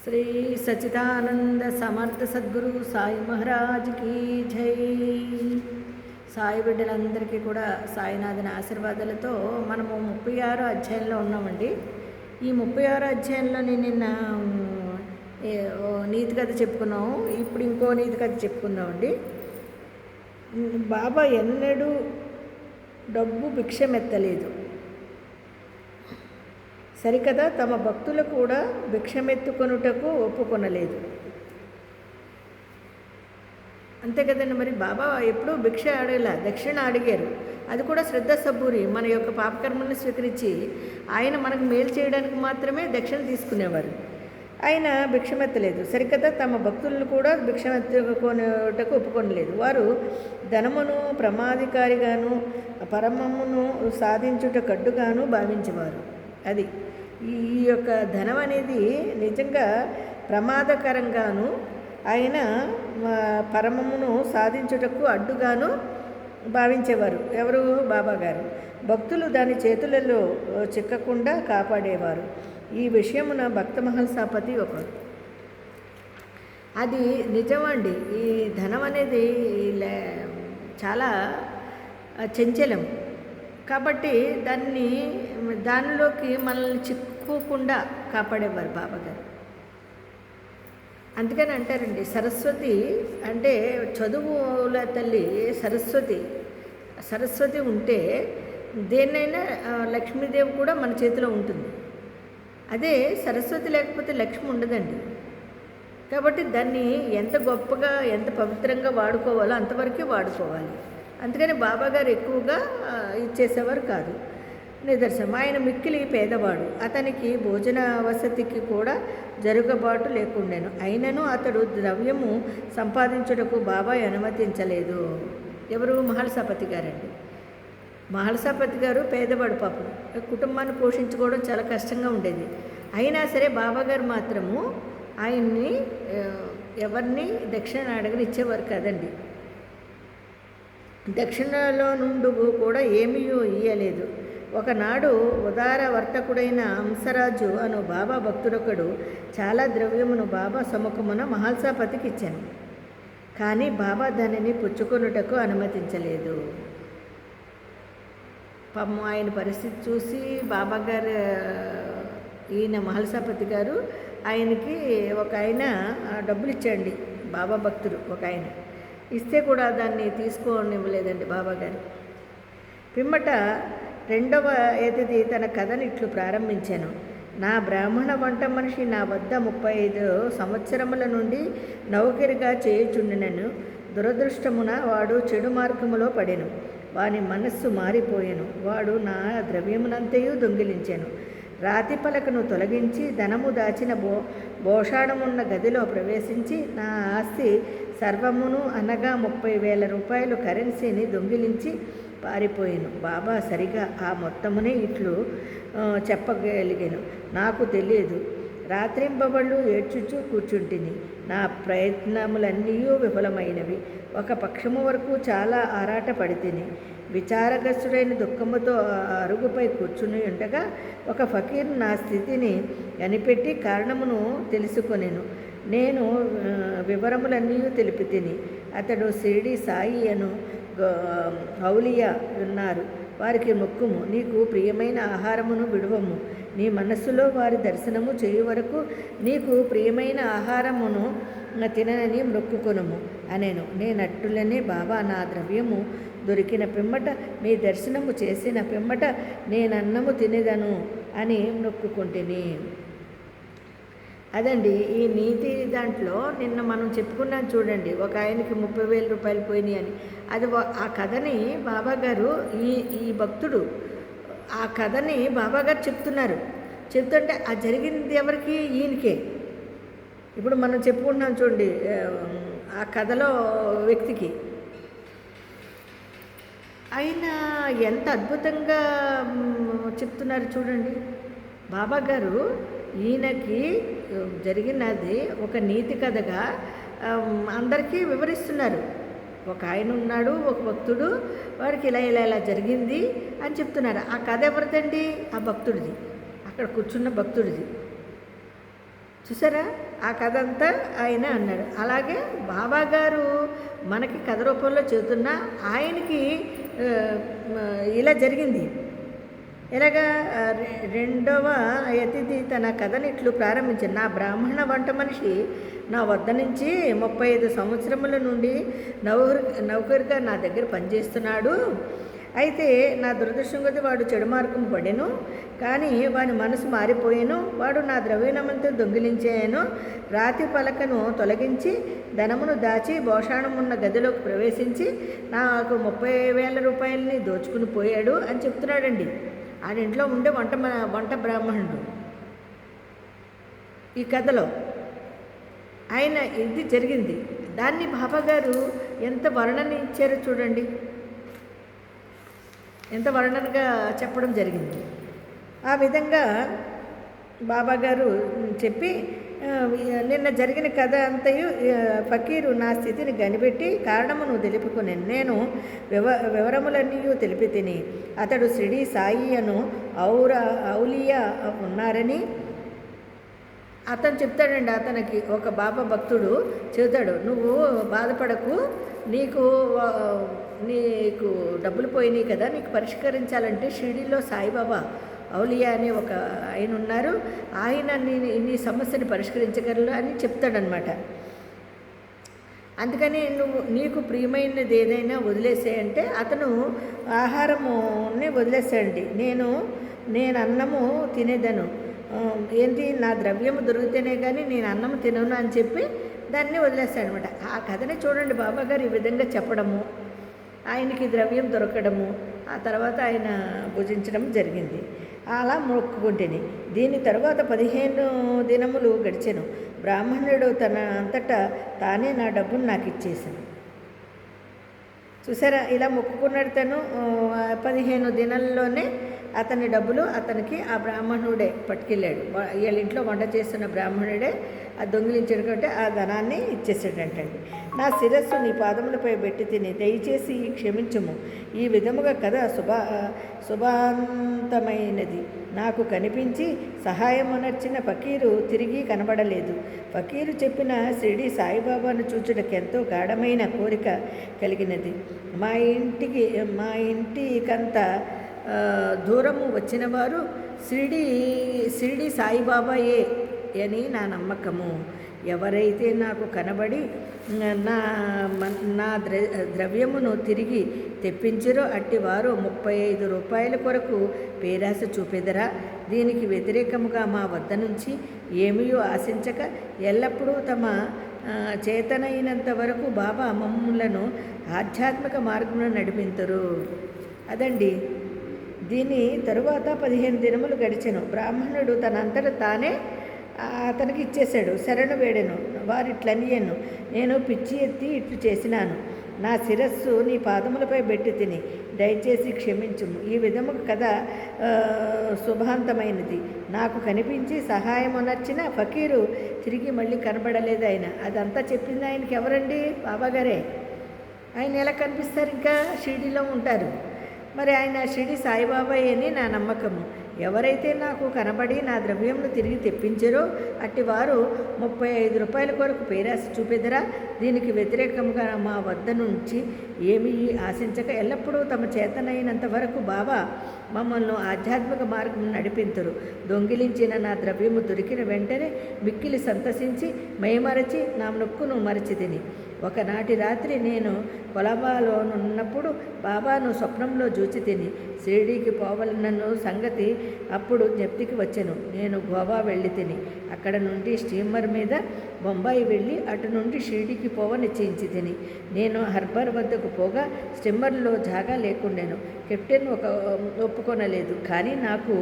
శ్రీ సచిదానంద సమర్థ సద్గురు సాయి మహారాజ్కి జై. సాయి బిడ్డలందరికీ కూడా సాయినాథుని ఆశీర్వాదాలతో మనము 36వ అధ్యాయంలో ఉన్నామండి. ఈ 36వ అధ్యాయంలో నిన్న నీతి కథ చెప్పుకున్నాము. ఇప్పుడు ఇంకో నీతి కథ చెప్పుకుందామండి. బాబా ఎన్నడూ డబ్బు భిక్షమెత్తలేదు. సరికదా తమ భక్తులు కూడా భిక్షమెత్తుకొనుటకు ఒప్పుకొనలేదు. అంతే కదండి. మరి బాబా ఎప్పుడూ భిక్ష అడగల, దక్షిణ అడిగారు. అది కూడా శ్రద్ధ సబూరి మన యొక్క పాపకర్మల్ని స్వీకరించి ఆయన మనకు మేలు చేయడానికి మాత్రమే దక్షిణ తీసుకునేవారు. ఆయన భిక్షమెత్తలేదు. సరికదా తమ భక్తులను కూడా భిక్షమెత్తుకొనుటకు ఒప్పుకొనలేదు. వారు ధనమును ప్రమాదికారిగాను పరమమును సాధించుట కడ్డుగాను భావించేవారు. అది ఈ యొక్క ధనం అనేది నిజంగా ప్రమాదకరంగాను ఆయన పరమమును సాధించుటకు అడ్డుగాను భావించేవారు. ఎవరు? బాబా గారు. భక్తులు దాని చేతులలో చిక్కకుండా కాపాడేవారు. ఈ విషయమున భక్త మహల్సాపతి ఒకరు. అది నిజమండి. ఈ ధనం అనేది చాలా చంచలం కాబట్టి దానిలోకి మనల్ని చిక్కుకుండా కాపాడేవారు బాబాగారు. అందుకని అంటారండి, సరస్వతి అంటే చదువుల తల్లి సరస్వతి ఉంటే దేన్నైనా లక్ష్మీదేవి కూడా మన చేతిలో ఉంటుంది. అదే సరస్వతి లేకపోతే లక్ష్మి ఉండదండి. కాబట్టి దాన్ని ఎంత గొప్పగా ఎంత పవిత్రంగా వాడుకోవాలో అంతవరకే వాడుకోవాలి. అందుకని బాబాగారు ఎక్కువగా ఇచ్చేసేవారు కాదు. నిదర్శనం, ఆయన మిక్కిలి పేదవాడు. అతనికి భోజన వసతికి కూడా జరుగుబాటు లేకుండాను. అయినను అతడు ద్రవ్యము సంపాదించుటకు బాబా అనుమతించలేదు. ఎవరు? మహల్సాపతి గారండి. మహల్సాపతి గారు పేదవాడు. పాపం కుటుంబాన్ని పోషించుకోవడం చాలా కష్టంగా ఉండేది. అయినా సరే బాబాగారు మాత్రము ఆయన్ని ఎవరిని దక్షిణ అడగని ఇచ్చేవారు కాదండి. దక్షిణలో నుండి కూడా ఏమీ ఇయ్యలేదు. ఒకనాడు ఉదార వర్తకుడైన హంసరాజు అను బాబా భక్తుడొకడు చాలా ద్రవ్యమును బాబా సముఖమున మహల్సాపతికి ఇచ్చాను. కానీ బాబా దానిని పుచ్చుకొనుటకు అనుమతించలేదు. పాపం ఆయన పరిస్థితి చూసి బాబా గారు ఈయన మహల్సాపతి గారు ఆయనకి ఒక ఆయన డబ్బులు ఇచ్చాండి. బాబా భక్తుడు ఒక ఆయన ఇస్తే కూడా దాన్ని తీసుకోనివ్వలేదండి బాబాగారు. పిమ్మట రెండవ ఏది తన కథను ఇట్లు ప్రారంభించాను. నా బ్రాహ్మణ వంట మనిషి నా వద్ద 35 సంవత్సరముల నుండి నౌకరిగా చేయుచుండినను. దురదృష్టమున వాడు చెడు మార్గములో పడెను. వాని మనస్సు మారిపోయాను. వాడు నా ద్రవ్యమునంతయు దొంగిలించాను. రాతి పలకను తొలగించి ధనము దాచిన భోషాణమున్న గదిలో ప్రవేశించి నా ఆస్తి సర్వమును అనగా 30,000 రూపాయలు కరెన్సీని దొంగిలించి పారిపోయాను. బాబా సరిగా ఆ మొత్తమునే ఇట్లు చెప్పగలిగాను. నాకు తెలియదు. రాత్రింబవళ్ళు ఏడ్చుచూ కూర్చుంటిని. నా ప్రయత్నములన్నీ విఫలమైనవి. ఒక పక్షము వరకు చాలా ఆరాట పడితిని. విచారగ్రస్తుడైన దుఃఖముతో అరుగుపై కూర్చుని ఉండగా ఒక ఫకీర్ నా స్థితిని కనిపెట్టి కారణమును తెలుసుకొనెను. నేను వివరములన్నీ తెలిపి తిని. అతడు షిరిడి సాయి అను ఔలియా ఉన్నారు. వారికి మొక్కుము. నీకు ప్రియమైన ఆహారమును విడువము. నీ మనస్సులో వారి దర్శనము చేయు వరకు నీకు ప్రియమైన ఆహారమును తిననని మొక్కుకొనుము అనేను. నేనట్టులనే బాబా నా ద్రవ్యము దొరికిన పిమ్మట మీ దర్శనము చేసిన పిమ్మట నేనన్నము తినేదను అని మొక్కుకుంటుని. అదండి ఈ నీతి దాంట్లో నిన్న మనం చెప్పుకున్నాం చూడండి. ఒక ఆయనకి 30,000 రూపాయలు పోయినాయి అని. అది ఆ కథని బాబాగారు ఈ భక్తుడు ఆ కథని బాబాగారు చెప్తున్నారు. చెప్తుంటే ఆ జరిగింది ఎవరికి? ఈయనకే. ఇప్పుడు మనం చెప్పుకుంటున్నాం చూడండి ఆ కథలో వ్యక్తికి. ఆయన ఎంత అద్భుతంగా చెప్తున్నారు చూడండి. బాబాగారు ఈయనకి జరిగినది ఒక నీతి కథగా అందరికీ వివరిస్తున్నారు. ఒక ఆయన ఉన్నాడు, ఒక భక్తుడు, వాడికి ఇలా జరిగింది అని చెప్తున్నారు. ఆ కథ ఎవరిదండి? ఆ భక్తుడిది, అక్కడ కూర్చున్న భక్తుడిది. చూసారా, ఆ కథ అంతా ఆయన అన్నాడు. అలాగే బాబాగారు మనకి కథ రూపంలో చెబుతున్నా ఆయనకి ఇలా జరిగింది. ఇలాగా రెండవ అతిథి తన కథని ఇట్లు ప్రారంభించాడు. నా బ్రాహ్మణ వంట మనిషి నా వద్ద నుంచి 35 సంవత్సరముల నుండి నౌకరుగా నా దగ్గర పనిచేస్తున్నాడు. అయితే నా దురదృష్టం కొద్దీ వాడు చెడు మార్గం పడెను, కానీ వాని మనసు మారిపోయాను. వాడు నా ద్రవ్యనమంతా దొంగిలించాను. రాతి పలకను తొలగించి ధనమును దాచి భోషాణమున్న గదిలోకి ప్రవేశించి నాకు 30,000 రూపాయలని దోచుకుని పోయాడు అని చెప్తున్నాడండి. ఆడింట్లో ఉండే వంట బ్రాహ్మణుడు ఈ కథలో ఆయన ఇది జరిగింది. దాన్ని బాబాగారు ఎంత వర్ణన ఇచ్చారో చూడండి, ఎంత వర్ణనగా చెప్పడం జరిగింది. ఆ విధంగా బాబాగారు చెప్పి నిన్న జరిగిన కథ అంతయు ఫకీరు నా స్థితిని కనిపెట్టి కారణమును తెలుపుకునేను. నేను వివరములన్నీ తెలిపి తిని అతడు షిరిడి సాయి అను ఔలియా ఉన్నారని అతను చెప్తాడండి. అతనికి ఒక బాబా భక్తుడు చెబుతాడు, నువ్వు బాధపడకు, నీకు డబ్బులు పోయినాయి కదా, నీకు పరిష్కరించాలంటే షిరిడీలో సాయిబాబా ఔలియా అనే ఒక ఆయన ఉన్నారు, ఆయన నీ సమస్యని పరిష్కరించగలరు అని చెప్తాడనమాట. అందుకని నీకు ప్రియమైనది ఏదైనా వదిలేసేయంటే అతను ఆహారముని వదిలేసాడండి. నేను అన్నము తినేదను, ఏంటి నా ద్రవ్యము దొరికితేనే కానీ నేను అన్నము తినను అని చెప్పి దాన్ని వదిలేస్తాడు అనమాట. ఆ కథని చూడండి, బాబాగారు ఈ విధంగా చెప్పడము, ఆయనకి ద్రవ్యం దొరకడము, ఆ తర్వాత ఆయన భుజించడం జరిగింది. అలా మొక్కుకుంటేనే దీని తర్వాత 15 దినములు గడిచెను. బ్రాహ్మణుడు తన అంతటా తానే నా డబ్బును నాకు ఇచ్చేసాను. చూసారా, ఇలా మొక్కుకున్నాడు తను. 15 దినాల్లోనే అతని డబ్బులు అతనికి ఆ బ్రాహ్మణుడే పట్టుకెళ్ళాడు. వీళ్ళ ఇంట్లో వంట చేస్తున్న బ్రాహ్మణుడే ఆ దొంగిలించాడు కాబట్టి ఆ ధనాన్ని ఇచ్చేసాడంటండి. నా శిరస్సు నీ పాదములపై పెట్టి తిని దయచేసి క్షమించుము. ఈ విధముగా కథ శుభాంతమైనది. నాకు కనిపించి సహాయమునర్చిన ఫకీరు తిరిగి కనబడలేదు. ఫకీరు చెప్పిన షిరిడి సాయిబాబాను చూచుటకెంతో గాఢమైన కోరిక కలిగినది. మా ఇంటికంత దూరము వచ్చిన వారు షిరిడి సాయిబాబాయే అని నా నమ్మకము. ఎవరైతే నాకు కనబడి నా ద్రవ్యమును తిరిగి తెప్పించరో అట్టి వారు 35 రూపాయల కొరకు పేరాశ చూపెదరా. దీనికి వ్యతిరేకముగా మా వద్ద నుంచి ఏమీ ఆశించక ఎల్లప్పుడూ తమ చేతనైనంత వరకు బాబా మమ్ములను ఆధ్యాత్మిక మార్గంలో నడిపించరు. అదండి. దీని తరువాత 15 దినములు గడిచెను. బ్రాహ్మణుడు తనంతట తానే అతనికి ఇచ్చేశాడు. శరణు వేడెను. వారిట్లనియను, నేను పిచ్చి ఎత్తి ఇట్లు చేసినాను. నా శిరస్సు నీ పాదములపై పెట్టి తిని దయచేసి క్షమించుము. ఈ విధము కథ శుభాంతమైనది. నాకు కనిపించి సహాయమునర్చిన ఫకీరు తిరిగి మళ్ళీ కనబడలేదు. ఆయన అదంతా చెప్పింది ఆయనకి ఎవరండి? బాబాగారే. ఆయన ఎలా కనిపిస్తారు? ఇంకా షిరిడీలో ఉంటారు. మరి ఆయన షిరిడి సాయిబాబా అని నా నమ్మకము. ఎవరైతే నాకు కనబడి నా ద్రవ్యంను తిరిగి తెప్పించారో అట్టి వారు 35 రూపాయల కొరకు పేరాశ చూపెదరా. దీనికి వ్యతిరేకంగా మా వద్ద నుంచి ఏమీ ఆశించక ఎల్లప్పుడూ తమ చేతనైనంత వరకు బాబా మమ్మల్ని ఆధ్యాత్మిక మార్గం నడిపించరు. దొంగిలించిన నా ద్రవ్యము దొరికిన వెంటనే మిక్కిలి సంతసించి మైమరచి నా నొక్కును మరచి తిని. ఒకనాటి రాత్రి నేను కొలబాలోనున్నప్పుడు బాబాను స్వప్నంలో చూచి తిని షిరిడీకి పోవాలన్న సంగతి అప్పుడు జ్ఞప్తికి వచ్చాను. నేను గోవా వెళ్ళి తిని అక్కడ నుండి స్టీమర్ మీద బొంబాయి వెళ్ళి అటు నుండి షిరిడీకి పోవ నిశ్చయించి తిని. నేను హార్బర్ వద్దకు పోగా స్టీమర్లో జాగా లేకుండాను. కెప్టెన్ ఒప్పుకొనలేదు. కానీ నాకు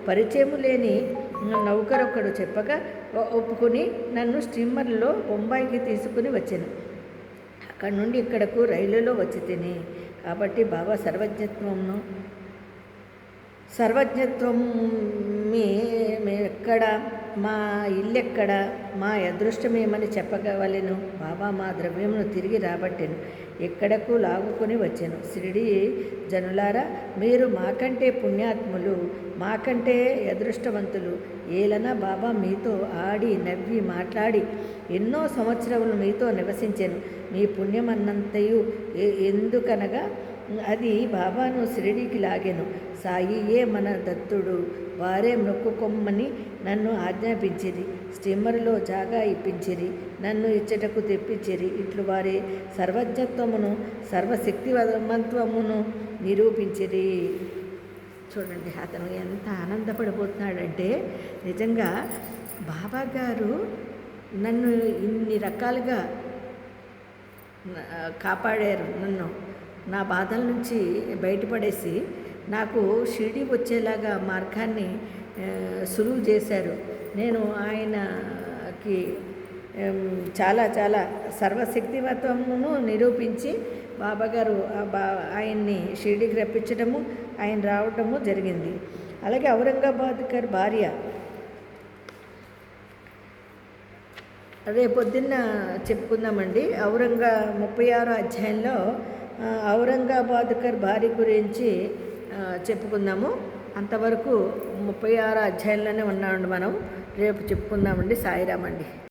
పరిచయం లేని నౌకరొక్కడు చెప్పగా ఒప్పుకొని నన్ను స్టీమర్లో బొంబాయికి తీసుకుని వచ్చాను. అక్కడ నుండి ఇక్కడకు రైలులో వచ్చి తిని. కాబట్టి బాబా సర్వజ్ఞత్వం ఎక్కడ, మా ఇల్లెక్కడ, మా అదృష్టమేమని చెప్పగవలెను. బాబా మా ద్రవ్యమును తిరిగి రాబట్టెను, ఎక్కడకు లాగుకొని వచ్చాను. షిరిడి జనులారా, మీరు మాకంటే పుణ్యాత్ములు. మాకంటే అదృష్టవంతులు. ఏలన బాబా మీతో ఆడి నవ్వి మాట్లాడి ఎన్నో సంవత్సరములు మీతో నివసించాను. మీ పుణ్యమన్నంతయు ఎందుకనగా అది బాబాను షిరిడీకి లాగాను. సాయియే మన దత్తుడు, వారే మొక్కుకొమ్మని నన్ను ఆజ్ఞాపించిరి. స్టీమర్లో జాగా ఇప్పించిరి, నన్ను ఇచ్చటకు తెప్పించిరి. ఇట్లు వారే సర్వజ్ఞత్వమును సర్వశక్తివంతమును నిరూపించిరి. చూడండి అతను ఎంత ఆనందపడిపోతున్నాడంటే, నిజంగా బాబా గారు నన్ను ఇన్ని రకాలుగా కాపాడారు. నన్ను నా బాధల నుంచి బయటపడేసి నాకు షిరిడి వచ్చేలాగా మార్గాన్ని సులువు చేశారు. నేను ఆయనకి చాలా చాలా సర్వశక్తివంతమును నిరూపించి బాబాగారు ఆయన్ని షిరిడికి రప్పించడము, ఆయన రావటము జరిగింది. అలాగే ఔరంగాబాద్ గారి భార్య రేపొద్దున్న చెప్పుకుందామండి. 36వ అధ్యాయంలో ఔరంగాబాద్ గారి భార్య గురించి చెప్పుకుందాము. అంతవరకు 36వ అధ్యాయంలోనే ఉన్నామండి. మనం రేపు చెప్పుకుందామండి. సాయిరామండి.